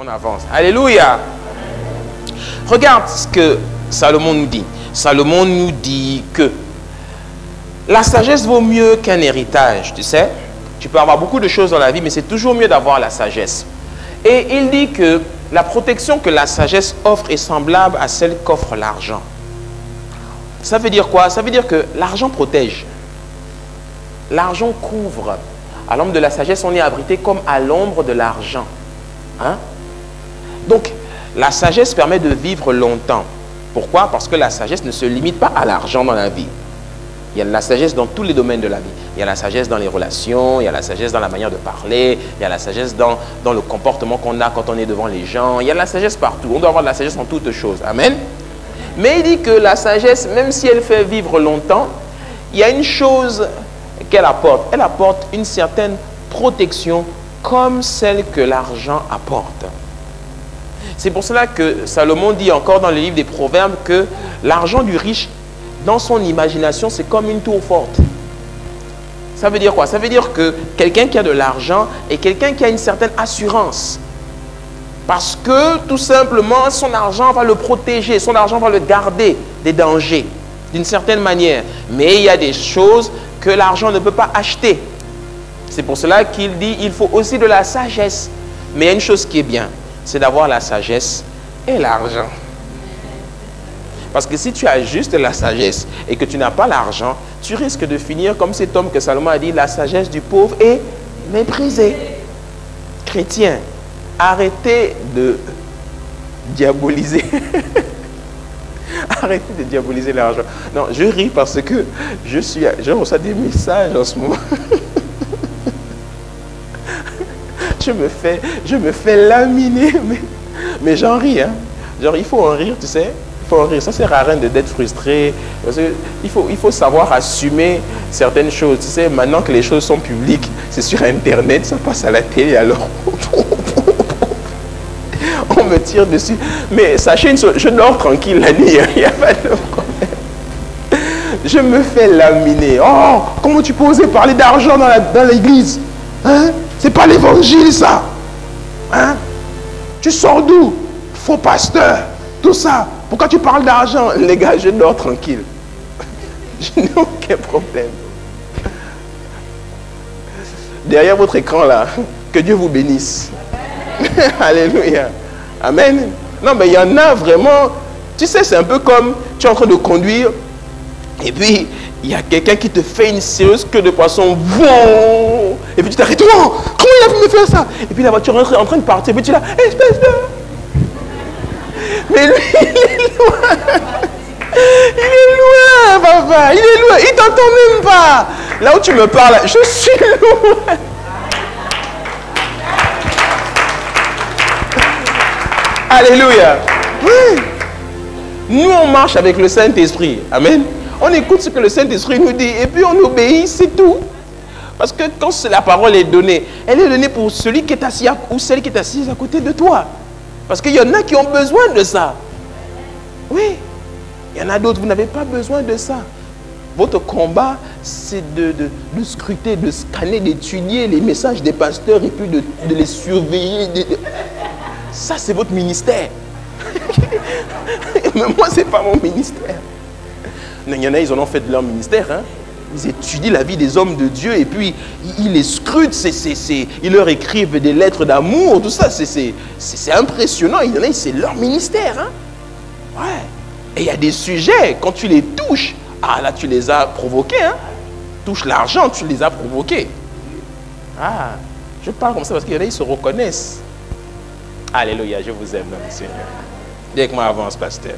On avance. Alléluia. Regarde ce que Salomon nous dit. Salomon nous dit que la sagesse vaut mieux qu'un héritage, tu sais. Tu peux avoir beaucoup de choses dans la vie, mais c'est toujours mieux d'avoir la sagesse. Et il dit que la protection que la sagesse offre est semblable à celle qu'offre l'argent. Ça veut dire quoi? Ça veut dire que l'argent protège. L'argent couvre. À l'ombre de la sagesse, on est abrité comme à l'ombre de l'argent. Hein? Donc, la sagesse permet de vivre longtemps. Pourquoi? Parce que la sagesse ne se limite pas à l'argent dans la vie. Il y a la sagesse dans tous les domaines de la vie. Il y a la sagesse dans les relations, il y a la sagesse dans la manière de parler, il y a la sagesse dans le comportement qu'on a quand on est devant les gens. Il y a la sagesse partout. On doit avoir de la sagesse en toutes choses. Amen. Mais il dit que la sagesse, même si elle fait vivre longtemps, il y a une chose qu'elle apporte. Elle apporte une certaine protection comme celle que l'argent apporte. C'est pour cela que Salomon dit encore dans le livre des Proverbes que l'argent du riche, dans son imagination, c'est comme une tour forte. Ça veut dire quoi? Ça veut dire que quelqu'un qui a de l'argent est quelqu'un qui a une certaine assurance. Parce que, tout simplement, son argent va le protéger, son argent va le garder des dangers, d'une certaine manière. Mais il y a des choses que l'argent ne peut pas acheter. C'est pour cela qu'il dit qu'il faut aussi de la sagesse. Mais il y a une chose qui est bien, c'est d'avoir la sagesse et l'argent. Parce que si tu as juste la sagesse et que tu n'as pas l'argent, tu risques de finir comme cet homme que Salomon a dit, la sagesse du pauvre est méprisée. Chrétiens, arrêtez de diaboliser. Arrêtez de diaboliser l'argent. Non, je ris parce que je reçois des messages en ce moment. Je me fais laminer, mais j'en ris. Hein. Genre, il faut en rire, tu sais. Il faut en rire. Ça sert à rien d'être frustré. Parce que il faut savoir assumer certaines choses. Tu sais, maintenant que les choses sont publiques, c'est sur Internet, ça passe à la télé, alors on me tire dessus. Mais sachez une chose, je dors tranquille la nuit, il n'y a pas de problème. Je me fais laminer. Oh, comment tu peux oser parler d'argent dans l'église? Hein? C'est pas l'évangile, ça. Hein? Tu sors d'où? Faux pasteur. Tout ça. Pourquoi tu parles d'argent? Les gars, je dors tranquille. Je n'ai aucun problème. Derrière votre écran là, que Dieu vous bénisse. Alléluia. Amen. Non, mais il y en a vraiment. Tu sais, c'est un peu comme tu es en train de conduire et puis il y a quelqu'un qui te fait une sérieuse queue de poisson. Wow. Et puis tu t'arrêtes. Oh, comment il a pu me faire ça? Et puis la voiture est en train de partir. Et puis tu es là, espèce de... Mais lui, il est loin. Il est loin, papa. Il est loin. Il t'entend même pas. Là où tu me parles, je suis loin. Alléluia. Oui. Nous, on marche avec le Saint-Esprit. Amen. On écoute ce que le Saint-Esprit nous dit et puis on obéit, c'est tout. Parce que quand la parole est donnée, elle est donnée pour celui qui est assis ou celle qui est assise à côté de toi. Parce qu'il y en a qui ont besoin de ça. Oui. Il y en a d'autres, vous n'avez pas besoin de ça. Votre combat, c'est de scruter, de scanner, d'étudier les messages des pasteurs et puis de les surveiller. Ça, c'est votre ministère. Mais moi, ce n'est pas mon ministère. Il y en a, ils en ont fait de leur ministère. Hein. Ils étudient la vie des hommes de Dieu et puis ils les scrutent. Ils leur écrivent des lettres d'amour, tout ça. C'est impressionnant. Il y en a, c'est leur ministère. Hein. Ouais. Et il y a des sujets, quand tu les touches, ah là, tu les as provoqués. Hein. Touche l'argent, tu les as provoqués. Ah, je parle comme ça parce qu'il y en a, ils se reconnaissent. Alléluia, je vous aime, Seigneur. Dis avec moi, avance, pasteur.